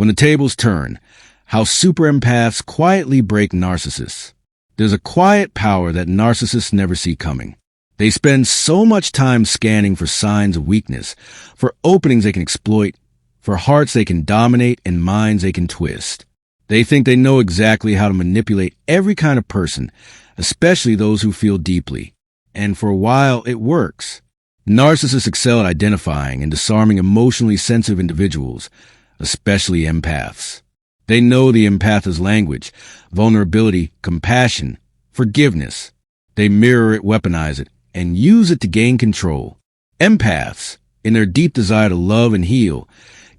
When the tables turn, how super empaths quietly break narcissists. There's a quiet power that narcissists never see coming. They spend so much time scanning for signs of weakness, for openings they can exploit, for hearts they can dominate and minds they can twist. They think they know exactly how to manipulate every kind of person, especially those who feel deeply. And for a while, it works. Narcissists excel at identifying and disarming emotionally sensitive individuals, especially empaths. They know the empath's language, vulnerability, compassion, forgiveness. They mirror it, weaponize it, and use it to gain control. Empaths, in their deep desire to love and heal,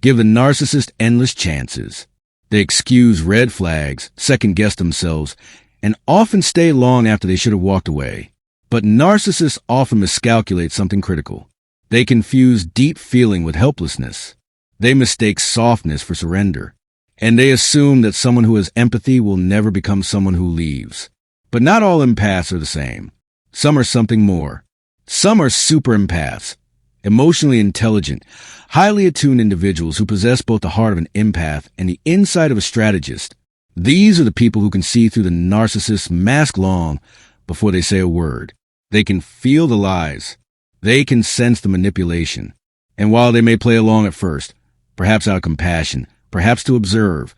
give the narcissist endless chances. They excuse red flags, second-guess themselves, and often stay long after they should have walked away. But narcissists often miscalculate something critical. They confuse deep feeling with helplessness. They mistake softness for surrender. And they assume that someone who has empathy will never become someone who leaves. But not all empaths are the same. Some are something more. Some are super empaths, emotionally intelligent, highly attuned individuals who possess both the heart of an empath and the insight of a strategist. These are the people who can see through the narcissist's mask long before they say a word. They can feel the lies. They can sense the manipulation. And while they may play along at first, perhaps out of compassion, perhaps to observe,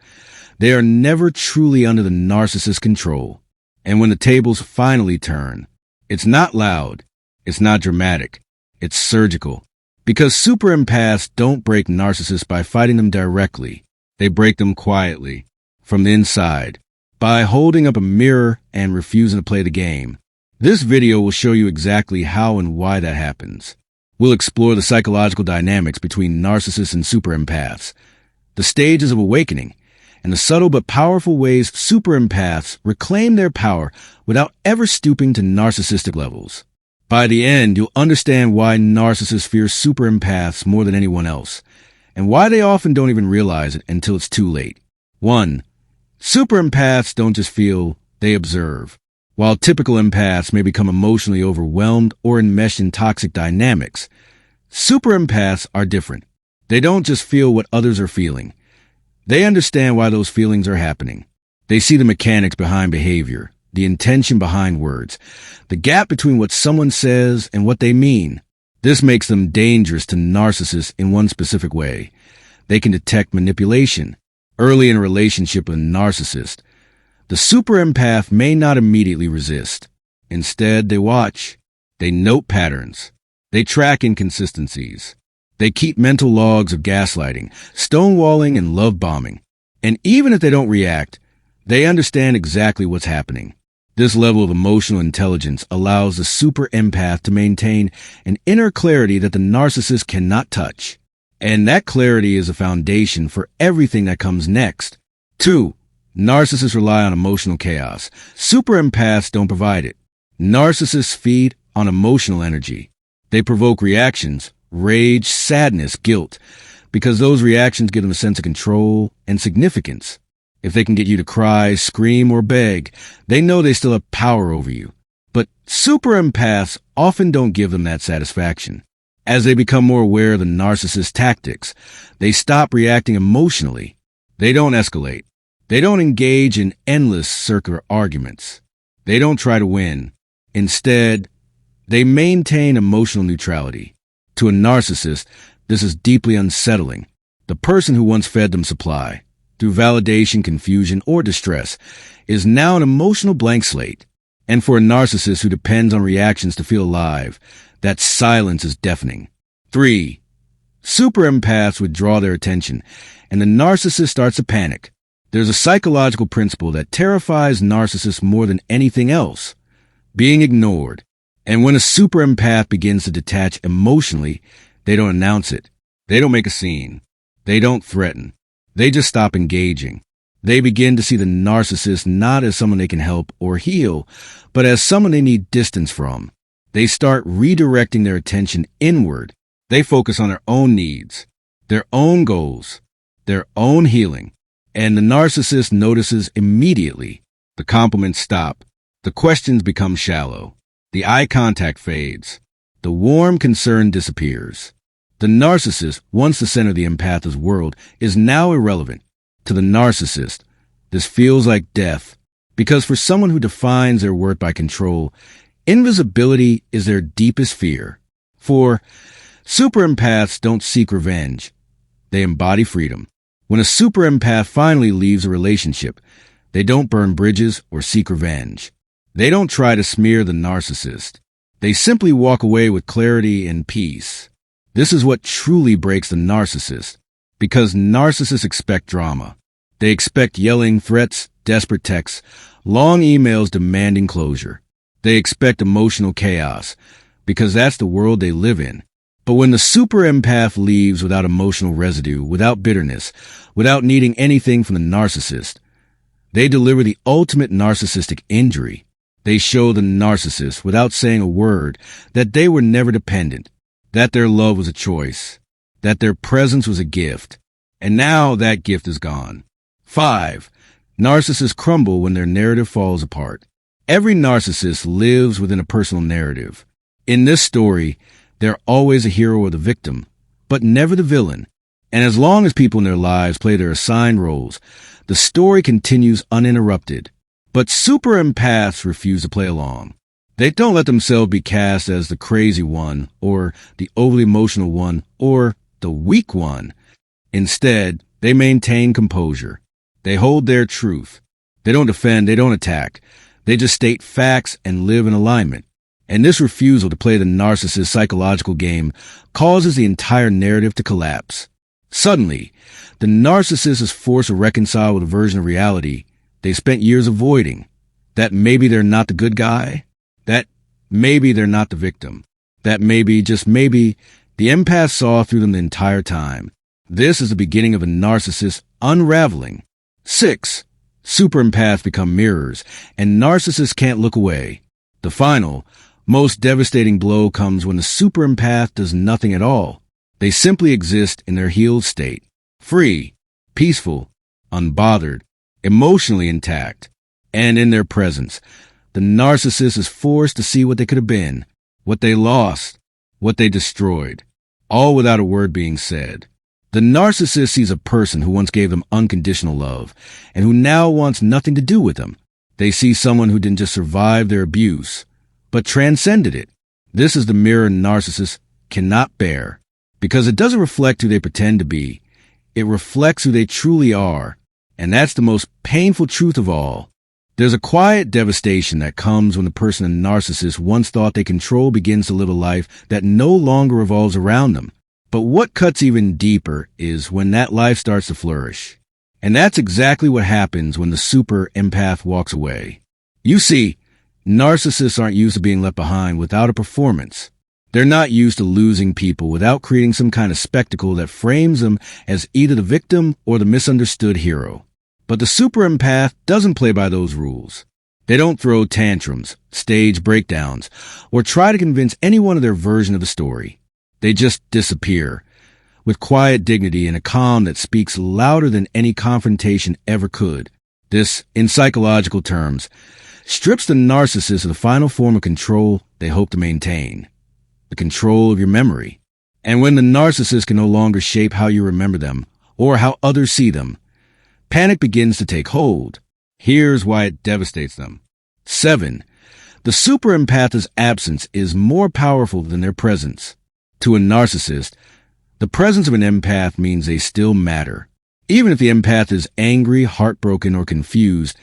they are never truly under the narcissist's control. And when the tables finally turn, it's not loud, it's not dramatic, it's surgical. Because super empaths don't break narcissists by fighting them directly. They break them quietly, from the inside, by holding up a mirror and refusing to play the game. This video will show you exactly how and why that happens. We'll explore the psychological dynamics between narcissists and super empaths, the stages of awakening, and the subtle but powerful ways super empaths reclaim their power without ever stooping to narcissistic levels. By the end, you'll understand why narcissists fear super empaths more than anyone else, and why they often don't even realize it until it's too late. 1. Super empaths don't just feel, they observe. While typical empaths may become emotionally overwhelmed or enmeshed in toxic dynamics, super empaths are different. They don't just feel what others are feeling. They understand why those feelings are happening. They see the mechanics behind behavior, the intention behind words, the gap between what someone says and what they mean. This makes them dangerous to narcissists in one specific way. They can detect manipulation. Early in a relationship with a narcissist, the super empath may not immediately resist. Instead, they watch. They note patterns. They track inconsistencies. They keep mental logs of gaslighting, stonewalling, and love bombing. And even if they don't react, they understand exactly what's happening. This level of emotional intelligence allows the super empath to maintain an inner clarity that the narcissist cannot touch. And that clarity is a foundation for everything that comes next. 2. Narcissists rely on emotional chaos. Super empaths don't provide it. Narcissists feed on emotional energy. They provoke reactions, rage, sadness, guilt, because those reactions give them a sense of control and significance. If they can get you to cry, scream, or beg, they know they still have power over you. But super empaths often don't give them that satisfaction. As they become more aware of the narcissist's tactics, they stop reacting emotionally. They don't escalate. They don't engage in endless circular arguments. They don't try to win. Instead, they maintain emotional neutrality. To a narcissist, this is deeply unsettling. The person who once fed them supply, through validation, confusion, or distress, is now an emotional blank slate. And for a narcissist who depends on reactions to feel alive, that silence is deafening. 3. Super empaths withdraw their attention, and the narcissist starts to panic. There's a psychological principle that terrifies narcissists more than anything else: being ignored. And when a super empath begins to detach emotionally, they don't announce it. They don't make a scene. They don't threaten. They just stop engaging. They begin to see the narcissist not as someone they can help or heal, but as someone they need distance from. They start redirecting their attention inward. They focus on their own needs, their own goals, their own healing. And the narcissist notices immediately. The compliments stop. The questions become shallow. The eye contact fades. The warm concern disappears. The narcissist, once the center of the empath's world, is now irrelevant. To the narcissist, this feels like death, because for someone who defines their worth by control, invisibility is their deepest fear. For super empaths don't seek revenge. They embody freedom. When a super empath finally leaves a relationship, they don't burn bridges or seek revenge. They don't try to smear the narcissist. They simply walk away with clarity and peace. This is what truly breaks the narcissist, because narcissists expect drama. They expect yelling threats, desperate texts, long emails demanding closure. They expect emotional chaos, because that's the world they live in. But when the super empath leaves without emotional residue, without bitterness, without needing anything from the narcissist, they deliver the ultimate narcissistic injury. They show the narcissist, without saying a word, that they were never dependent, that their love was a choice, that their presence was a gift, and now that gift is gone. 5. Narcissists crumble when their narrative falls apart. Every narcissist lives within a personal narrative. In this story, they're always a hero or the victim, but never the villain. And as long as people in their lives play their assigned roles, the story continues uninterrupted. But super empaths refuse to play along. They don't let themselves be cast as the crazy one, or the overly emotional one, or the weak one. Instead, they maintain composure. They hold their truth. They don't defend, they don't attack. They just state facts and live in alignment. And this refusal to play the narcissist's psychological game causes the entire narrative to collapse. Suddenly, the narcissist is forced to reconcile with a version of reality they spent years avoiding. That maybe they're not the good guy. That maybe they're not the victim. That maybe, just maybe, the empath saw through them the entire time. This is the beginning of a narcissist unraveling. 6. Super empaths become mirrors, and narcissists can't look away. The final, most devastating blow comes when the super empath does nothing at all. They simply exist in their healed state, free, peaceful, unbothered, emotionally intact. And in their presence, the narcissist is forced to see what they could have been, what they lost, what they destroyed, all without a word being said. The narcissist sees a person who once gave them unconditional love and who now wants nothing to do with them. They see someone who didn't just survive their abuse, but transcended it. This is the mirror narcissists cannot bear, because it doesn't reflect who they pretend to be. It reflects who they truly are, and that's the most painful truth of all. There's a quiet devastation that comes when the person a narcissist once thought they control begins to live a life that no longer revolves around them. But what cuts even deeper is when that life starts to flourish. And that's exactly what happens when the super empath walks away. You see, narcissists aren't used to being left behind without a performance. They're not used to losing people without creating some kind of spectacle that frames them as either the victim or the misunderstood hero. But the super empath doesn't play by those rules. They don't throw tantrums, stage breakdowns, or try to convince anyone of their version of the story. They just disappear, with quiet dignity and a calm that speaks louder than any confrontation ever could. This, in psychological terms, strips the narcissist of the final form of control they hope to maintain, the control of your memory. And when the narcissist can no longer shape how you remember them, or how others see them, panic begins to take hold. Here's why it devastates them. 7. The super empath's absence is more powerful than their presence. To a narcissist, the presence of an empath means they still matter. Even if the empath is angry, heartbroken, or confused,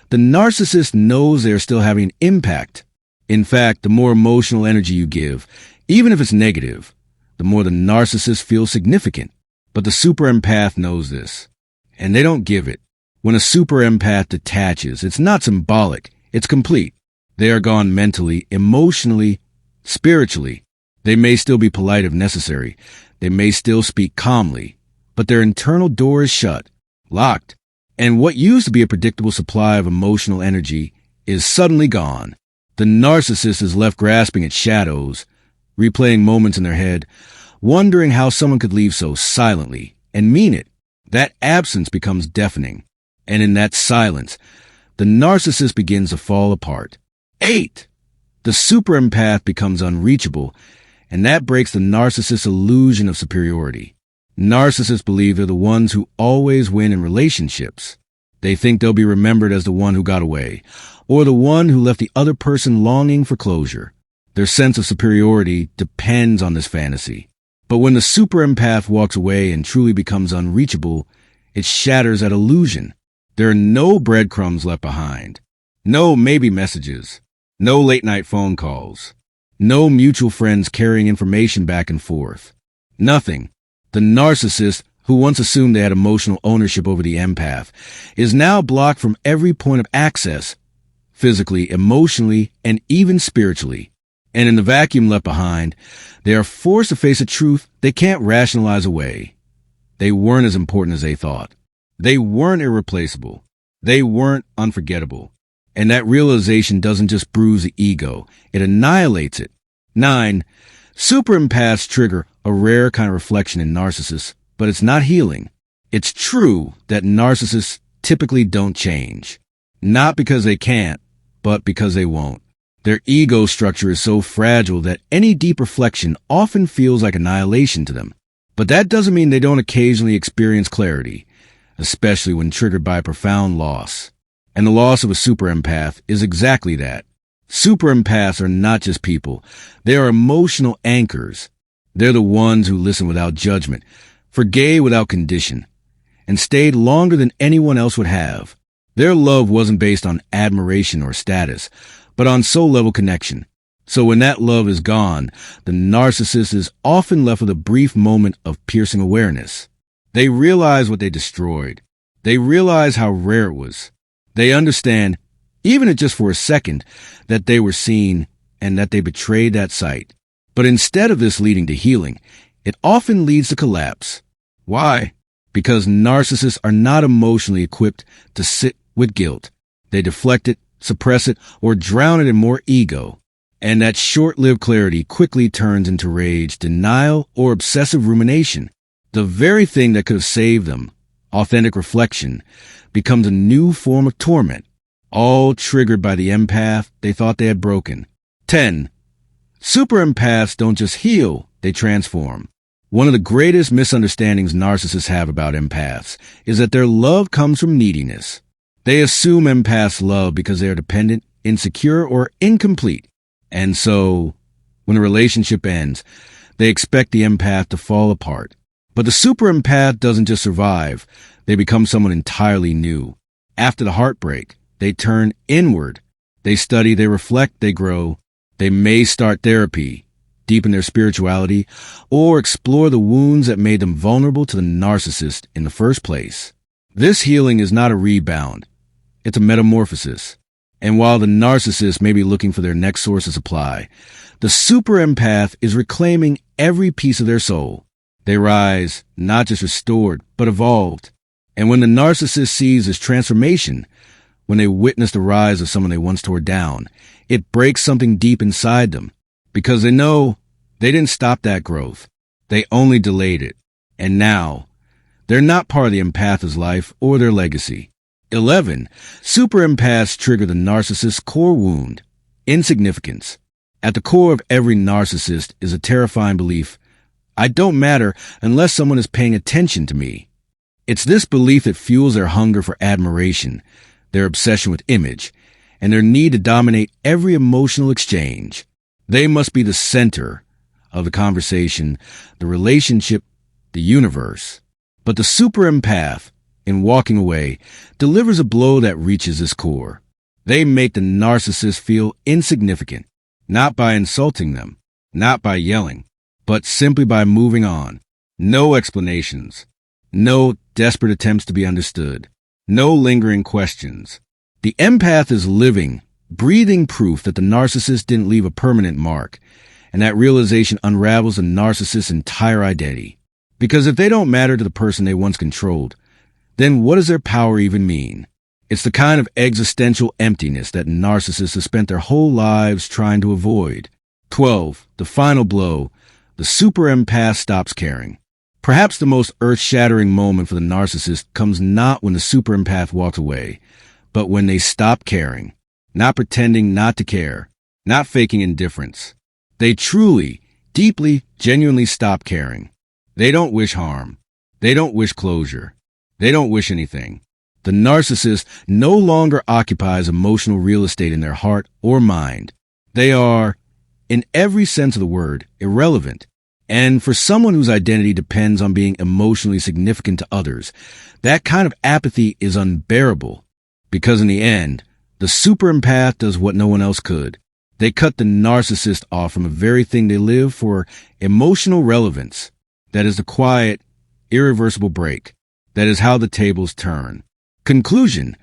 the narcissist knows they are still having an impact. In fact, the more emotional energy you give, even if it's negative, the more the narcissist feels significant. But the super empath knows this, and they don't give it. When a super empath detaches, it's not symbolic, it's complete. They are gone mentally, emotionally, spiritually. They may still be polite if necessary. They may still speak calmly, but their internal door is shut, locked, and what used to be a predictable supply of emotional energy is suddenly gone. The narcissist is left grasping at shadows, replaying moments in their head, wondering how someone could leave so silently and mean it. That absence becomes deafening, and in that silence, the narcissist begins to fall apart. 8. The super empath becomes unreachable, and that breaks the narcissist's illusion of superiority. Narcissists believe they're the ones who always win in relationships. They think they'll be remembered as the one who got away, or the one who left the other person longing for closure. Their sense of superiority depends on this fantasy. But when the super empath walks away and truly becomes unreachable, it shatters that illusion. There are no breadcrumbs left behind. No maybe messages. No late-night phone calls. No mutual friends carrying information back and forth. Nothing. The narcissist, who once assumed they had emotional ownership over the empath, is now blocked from every point of access, physically, emotionally, and even spiritually. And in the vacuum left behind, they are forced to face a truth they can't rationalize away. They weren't as important as they thought. They weren't irreplaceable. They weren't unforgettable. And that realization doesn't just bruise the ego, it annihilates it. 9. Super empaths trigger a rare kind of reflection in narcissists, but it's not healing. It's true that narcissists typically don't change. Not because they can't, but because they won't. Their ego structure is so fragile that any deep reflection often feels like annihilation to them. But that doesn't mean they don't occasionally experience clarity, especially when triggered by profound loss. And the loss of a super empath is exactly that. Super empaths are not just people. They are emotional anchors. They're the ones who listen without judgment, forgave without condition, and stayed longer than anyone else would have. Their love wasn't based on admiration or status, but on soul-level connection. So when that love is gone, the narcissist is often left with a brief moment of piercing awareness. They realize what they destroyed. They realize how rare it was. They understand, even if just for a second, that they were seen and that they betrayed that sight. But instead of this leading to healing, it often leads to collapse. Why? Because narcissists are not emotionally equipped to sit with guilt. They deflect it, suppress it, or drown it in more ego. And that short-lived clarity quickly turns into rage, denial, or obsessive rumination. The very thing that could have saved them, authentic reflection, becomes a new form of torment, all triggered by the empath they thought they had broken. 10. Super empaths don't just heal, they transform. One of the greatest misunderstandings narcissists have about empaths is that their love comes from neediness. They assume empaths love because they are dependent, insecure, or incomplete. And so, when a relationship ends, they expect the empath to fall apart. But the super empath doesn't just survive, they become someone entirely new. After the heartbreak, they turn inward. They study, they reflect, they grow. They may start therapy, deepen their spirituality, or explore the wounds that made them vulnerable to the narcissist in the first place. This healing is not a rebound. It's a metamorphosis. And while the narcissist may be looking for their next source of supply, the super empath is reclaiming every piece of their soul. They rise, not just restored, but evolved. And when the narcissist sees this transformation, when they witness the rise of someone they once tore down, it breaks something deep inside them, because they know they didn't stop that growth. They only delayed it. And now, they're not part of the empath's life or their legacy. 11. Super empaths trigger the narcissist's core wound, insignificance. At the core of every narcissist is a terrifying belief, I don't matter unless someone is paying attention to me. It's this belief that fuels their hunger for admiration, their obsession with image, and their need to dominate every emotional exchange. They must be the center of the conversation, the relationship, the universe. But the super empath, in walking away, delivers a blow that reaches its core. They make the narcissist feel insignificant, not by insulting them, not by yelling, but simply by moving on. No explanations, no desperate attempts to be understood, no lingering questions. The empath is living, breathing proof that the narcissist didn't leave a permanent mark, and that realization unravels the narcissist's entire identity. Because if they don't matter to the person they once controlled, then what does their power even mean? It's the kind of existential emptiness that narcissists have spent their whole lives trying to avoid. 12. The final blow. The super empath stops caring. Perhaps the most earth-shattering moment for the narcissist comes not when the super empath walks away, but when they stop caring. Not pretending not to care, not faking indifference. They truly, deeply, genuinely stop caring. They don't wish harm. They don't wish closure. They don't wish anything. The narcissist no longer occupies emotional real estate in their heart or mind. They are, in every sense of the word, irrelevant. And for someone whose identity depends on being emotionally significant to others, that kind of apathy is unbearable. Because in the end, the super empath does what no one else could. They cut the narcissist off from the very thing they live for: emotional relevance. That is the quiet, irreversible break. That is how the tables turn. Conclusion: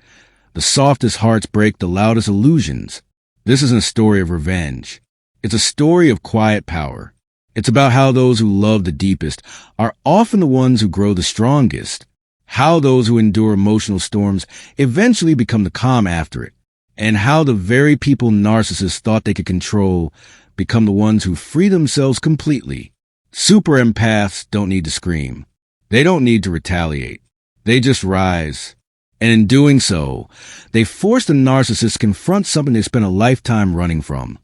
the softest hearts break the loudest illusions. This isn't a story of revenge. It's a story of quiet power. It's about how those who love the deepest are often the ones who grow the strongest. How those who endure emotional storms eventually become the calm after it. And how the very people narcissists thought they could control become the ones who free themselves completely. Super empaths don't need to scream. They don't need to retaliate. They just rise. And in doing so, they force the narcissist to confront something they spent a lifetime running from: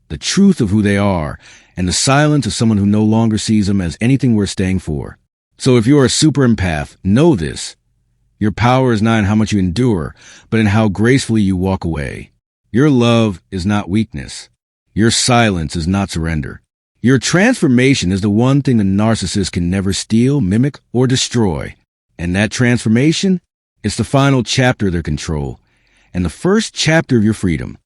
the truth of who they are, and the silence of someone who no longer sees them as anything worth staying for. So if you're a super empath, know this: your power is not in how much you endure, but in how gracefully you walk away. Your love is not weakness. Your silence is not surrender. Your transformation is the one thing the narcissist can never steal, mimic, or destroy. And that transformation is the final chapter of their control, and the first chapter of your freedom.